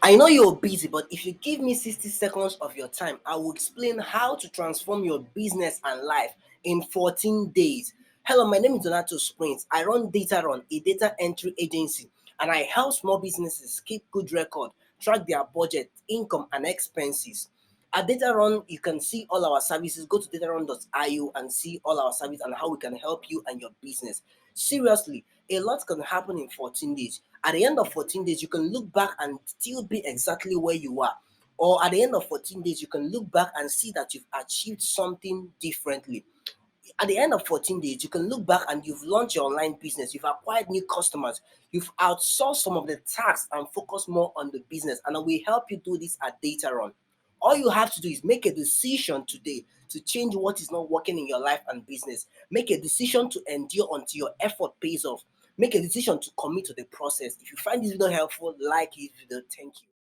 I know you're busy, but if you give me 60 seconds of your time, I will explain how to transform your business and life in 14 days. Hello, my name is Donato Springs. I run dataron, a data entry agency, and I help small businesses keep good record, track their budget, income, and expenses. At dataron, you can see all our services. Go to dataron.io and see all our services and how we can help you and your business. Seriously, a lot can happen in 14 days. At the end of 14 days, you can look back and still be exactly where you are. Or at the end of 14 days, you can look back and see that you've achieved something differently. At the end of 14 days, you can look back and you've launched your online business, you've acquired new customers, you've outsourced some of the tasks and focus more on the business. And we help you do this at Dataron. All you have to do is make a decision today to change what is not working in your life and business. Make a decision to endure until your effort pays off. Make a decision to commit to the process. If you find this video helpful, like this video. Thank you.